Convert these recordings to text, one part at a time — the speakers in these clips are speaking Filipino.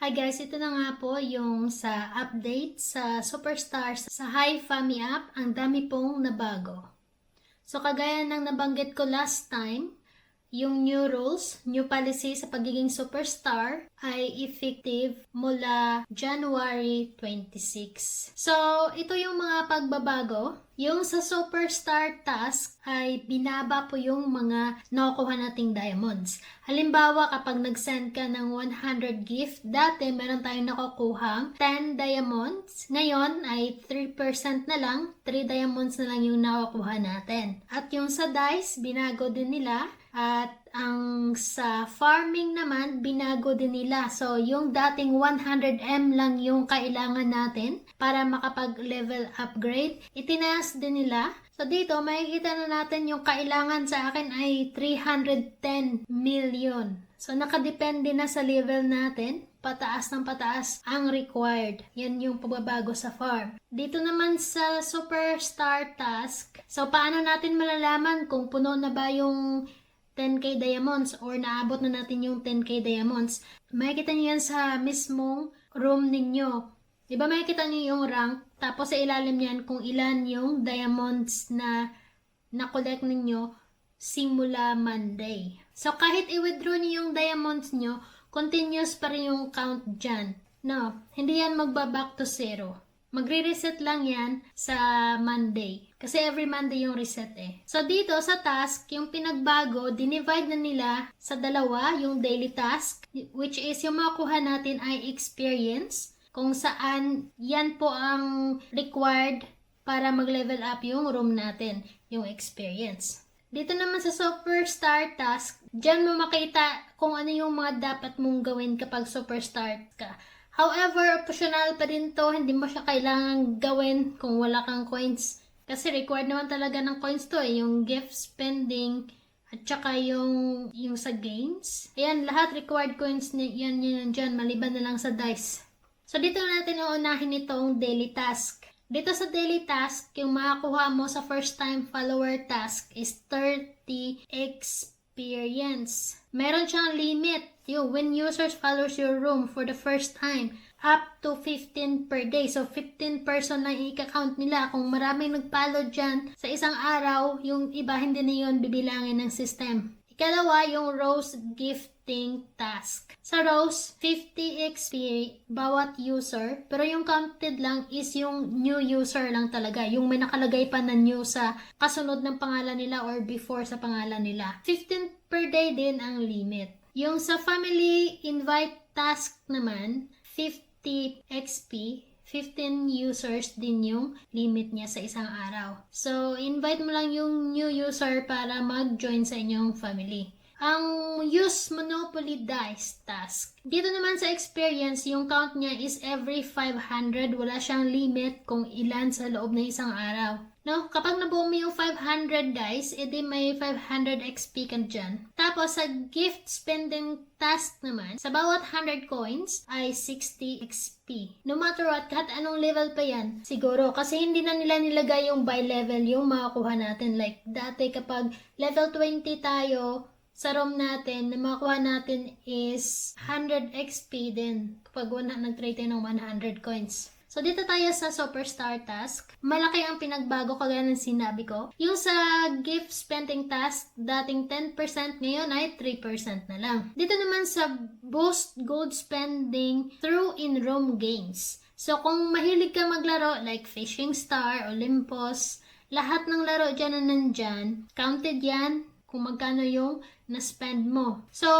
Hi guys, ito na nga po yung sa update sa Superstars sa HiFami app, ang dami pong nabago. So kagaya ng nabanggit ko last time, yung new rules, new policy sa pagiging superstar ay effective mula January 26. So, ito yung mga pagbabago. Yung sa superstar task ay binaba po yung mga nakukuha nating diamonds. Halimbawa, kapag nag-send ka ng 100 gift, dati meron tayong nakukuhang 10 diamonds. Ngayon ay 3% na lang, 3 diamonds na lang yung nakukuha natin. At yung sa dice, binago din nila. At ang sa farming naman, binago din nila. So, yung dating 100M lang yung kailangan natin para makapag-level upgrade, itinaas din nila. So, dito, makikita na natin yung kailangan sa akin ay 310 million. So, nakadepende na sa level natin. Pataas ng pataas ang required. Yan yung pagbabago sa farm. Dito naman sa Superstar Task, so paano natin malalaman kung puno na ba yung 10k diamonds or naabot na natin yung 10k diamonds? Makikita nyo yan sa mismong room ninyo. Diba makikita nyo yung rank, tapos sa ilalim yan kung ilan yung diamonds na na-collect ninyo simula Monday. So kahit i-withdraw nyo yung diamonds nyo, continuous pa rin yung count dyan. No, hindi yan magba-back to zero. Magre-reset lang yan sa Monday. Kasi every Monday yung reset eh. So dito sa task, yung pinagbago, dinivide na nila sa dalawa, yung daily task, which is yung makuha natin ay experience, kung saan yan po ang required para mag-level up yung room natin, yung experience. Dito naman sa Superstar Task, dyan mo makita kung ano yung mga dapat mong gawin kapag Superstar ka. However, optional pa din to, hindi mo siya kailangan gawin kung wala kang coins. Kasi required naman talaga ng coins to eh, yung gift spending at saka yung sa games. Ayan, lahat required coins yan dyan, maliban na lang sa dice. So dito natin uunahin itong daily task. Dito sa daily task, yung makakuha mo sa first time follower task is 30 experience. Meron siyang limit. When users follows your room for the first time, up to 15 per day. So, 15 person lang i-count nila. Kung maraming nag-follow dyan sa isang araw, yung iba hindi na yun bibilangin ng system. Ikalawa, yung Rose Gifting Task. Sa Rose, 50 XP bawat user, pero yung counted lang is yung new user lang talaga. Yung may nakalagay pa na new sa kasunod ng pangalan nila or before sa pangalan nila. 15 per day din ang limit. Yung sa Family Invite Task naman, 50 XP, 15 users din yung limit niya sa isang araw. So, invite mo lang yung new user para mag-join sa inyong family. Ang Use Monopoly Dice Task. Dito naman sa experience, yung count niya is every 500. Wala siyang limit kung ilan sa loob ng isang araw. No? Kapag nabuo mo yung 500 dice, edi may 500 XP ka dyan. Tapos, sa gift spending task naman, sa bawat 100 coins ay 60 XP. No matter what, kahit anong level pa yan, siguro. Kasi hindi na nila nilagay yung by level yung makakuha natin. Like, dati kapag level 20 tayo, sa room natin, na makuha natin is 100 XP din kapag nag-trade tayo ng 100 coins. So, dito tayo sa Superstar Task. Malaki ang pinagbago kagaya ng sinabi ko. Yung sa gift spending task, dating 10%, ngayon ay 3% na lang. Dito naman sa Boost Gold Spending through in-room games. So, kung mahilig ka maglaro like Fishing Star, Olympus, lahat ng laro dyan na nandyan, counted yan kung magkano yung na-spend mo. So,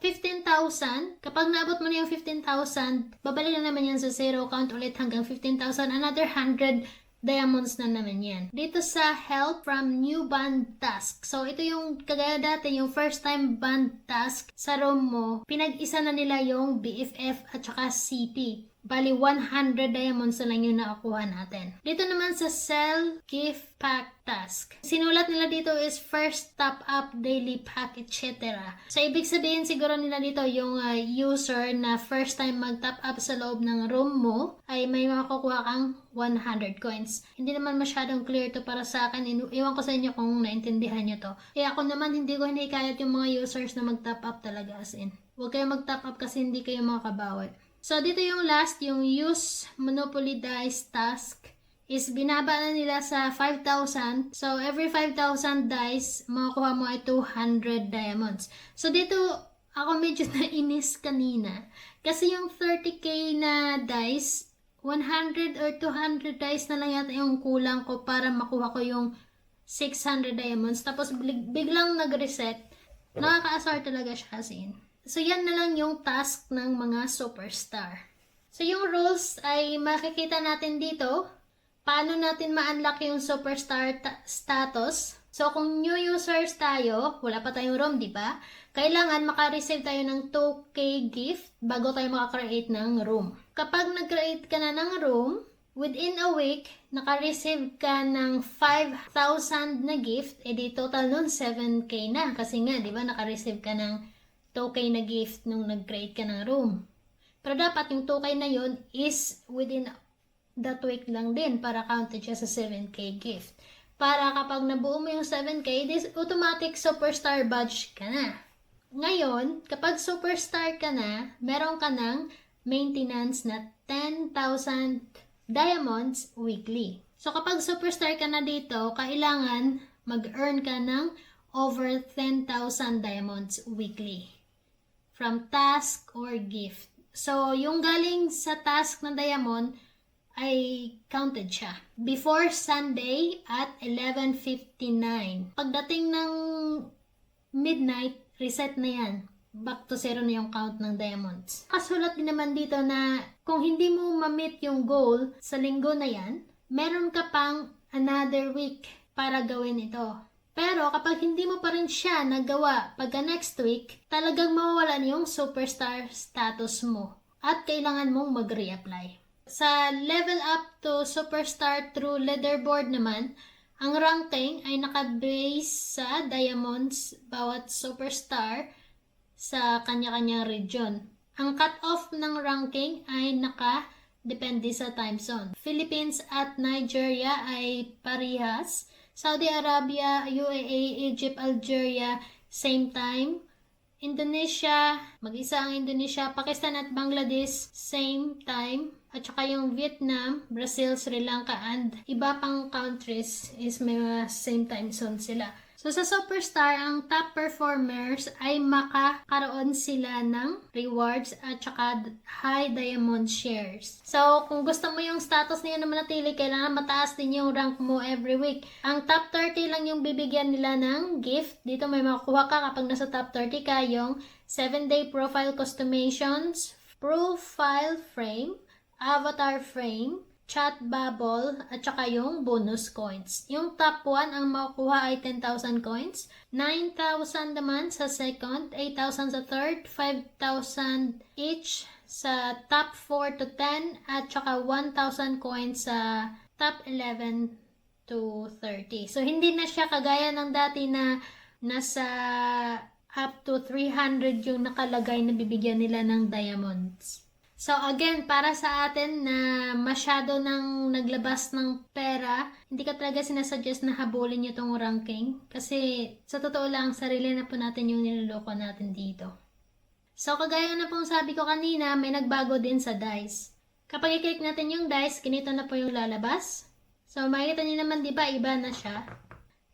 15,000. Kapag naabot mo na yung 15,000, babalik na naman yan sa zero count ulit hanggang 15,000. Another 100 diamonds na naman yan. Dito sa Help from New Band Task. So, ito yung kagaya dati, yung first time band task sa room mo, pinag-isa na nila yung BFF at saka CP. Bali, 100 diamonds na lang yung nakakuha natin. Dito naman sa Sell Gift Pack Task. Sinulat nila dito is first top up, daily pack, etc. So, ibig sabihin siguro nila dito yung user na first time mag-top up sa loob ng room mo ay may makukuha kang 100 coins. Hindi naman masyadong clear to para sa akin. Iwan ko sa inyo kung naintindihan nyo to. Kaya ako naman hindi ko hinikayat yung mga users na mag-top up talaga as in. Huwag kayo mag-top up kasi hindi kayo makakabawi. So, dito yung last, yung use Monopoly dice task is binaba na nila sa 5,000. So, every 5,000 dice, makukuha mo ay 200 diamonds. So, dito, ako medyo nainis kanina. Kasi yung 30k na dice, 100 or 200 dice na lang yata yung kulang ko para makuha ko yung 600 diamonds. Tapos, biglang nag-reset. Nakaka-asar talaga siya as in. So, yan na lang yung task ng mga superstar. So, yung rules ay makikita natin dito. Paano natin ma-unlock yung superstar status? So, kung new users tayo, wala pa tayong room, di ba? Kailangan maka-receive tayo ng 2k gift bago tayo maka-create ng room. Kapag nag-create ka na ng room, within a week, naka-receive ka ng 5,000 na gift, edi total nun 7k na. Kasi nga, di ba, naka-receive ka ng 2k na gift nung nag-create ka ng room. Pero dapat yung 2k na yun is within that week lang din para counted siya sa 7k gift. Para kapag nabuo mo yung 7k, this automatic superstar badge ka na. Ngayon, kapag superstar ka na, meron ka ng maintenance na 10,000 diamonds weekly. So kapag superstar ka na dito, kailangan mag-earn ka ng over 10,000 diamonds weekly from task or gift. So, yung galing sa task ng diamond ay counted siya. Before Sunday at 11:59. Pagdating ng midnight, reset na yan. Back to zero na yung count ng diamonds. Kasulat din naman dito na kung hindi mo ma-meet yung goal sa linggo na yan, meron ka pang another week para gawin ito. Pero kapag hindi mo pa rin siya nagawa pagka next week, talagang mawawalan yung superstar status mo at kailangan mong mag-reapply. Sa level up to superstar through leaderboard naman, ang ranking ay naka-base sa diamonds bawat superstar sa kanya-kanyang region. Ang cut-off ng ranking ay depende sa time zone. Philippines at Nigeria ay parehas. Saudi Arabia, UAE, Egypt, Algeria, same time. Indonesia, mag-isa ang Indonesia, Pakistan at Bangladesh, same time. At saka yung Vietnam, Brazil, Sri Lanka, and iba pang countries is may same time zone sila. So, sa Superstar, ang top performers ay makakaroon sila ng rewards at saka high diamond shares. So, kung gusto mo yung status niyo na manatili, kailangan mataas din yung rank mo every week. Ang top 30 lang yung bibigyan nila ng gift. Dito may makukuha ka kapag nasa top 30 ka, yung 7-day profile customizations, profile frame, avatar frame, chat bubble, at saka yung bonus coins. Yung top 1 ang makukuha ay 10,000 coins, 9,000 naman sa second, 8,000 sa third, 5,000 each sa top 4 to 10, at saka 1,000 coins sa top 11 to 30. So, hindi na siya kagaya ng dati na nasa up to 300 yung nakalagay na bibigyan nila ng diamonds. So again, para sa atin na masyado nang naglabas ng pera, hindi ka talaga sinasuggest na habulin nyo tong ranking. Kasi sa totoo lang, sarili na po natin yung niloloko natin dito. So kagaya na pong sabi ko kanina, may nagbago din sa dice. Kapag i-click natin yung dice, ganito na po yung lalabas. So makikita nyo naman, di ba, iba na siya.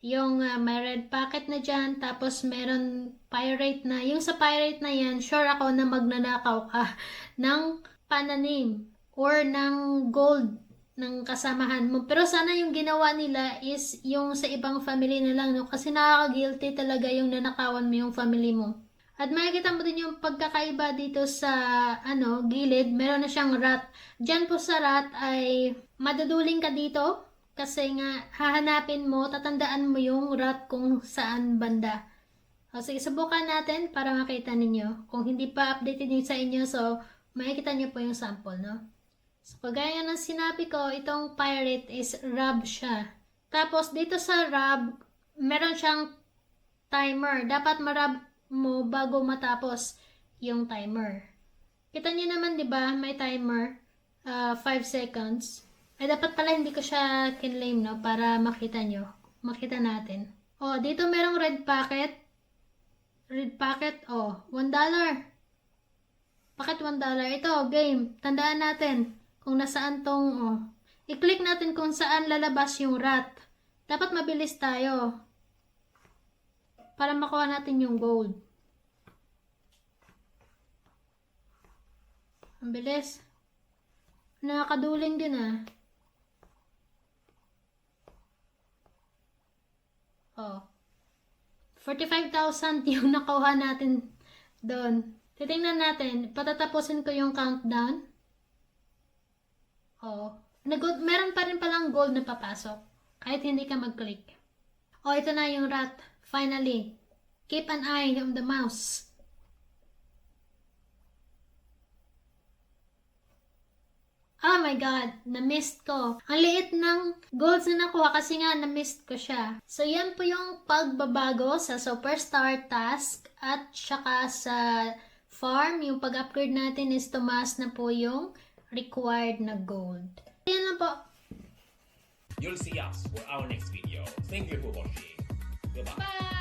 Yung may red packet na dyan, tapos meron pirate na. Yung sa pirate na yan, sure ako na magnanakaw ka ng pananim or ng gold ng kasamahan mo. Pero sana yung ginawa nila is yung sa ibang family na lang, no? Kasi nakaka-guilty talaga yung nanakawan mo yung family mo. At makikita mo din yung pagkakaiba dito sa gilid, meron na siyang rat. Diyan po sa rat ay maduduling ka dito. Kasi nga, hahanapin mo, tatandaan mo yung rat kung saan banda. O, sige, subukan natin para makita ninyo. Kung hindi pa updated yun sa inyo, so, makikita nyo po yung sample, no? So, kagaya ng sinabi ko, itong pirate is rub siya. Tapos, dito sa rub, meron siyang timer. Dapat marub mo bago matapos yung timer. Kita nyo naman, di ba? May timer. 5 seconds. Ay, dapat pala hindi ko siya kinlame, no? Para makita nyo. Makita natin. O, dito merong red packet. Red packet, $1. Bakit $1? Ito, game. Tandaan natin kung nasaan tong, I-click natin kung saan lalabas yung rat. Dapat mabilis tayo para makuha natin yung gold. Ang bilis. Nakakaduling din ah. Oh. 45,000 yung nakuha natin doon. Titingnan natin. Patatapusin ko yung countdown. Oh. Meron pa rin palang gold na papasok. Kahit hindi ka mag-click. Oh, ito na yung rat. Finally. Keep an eye on the mouse. Oh my God, na-missed ko. Ang liit ng golds na nakuha kasi nga na-missed ko siya. So yan po yung pagbabago sa Superstar Task at saka sa farm. Yung pag-upgrade natin is tumaas na po yung required na gold. Yan lang po. You'll see us for our next video. Thank you for watching. Goodbye. Bye!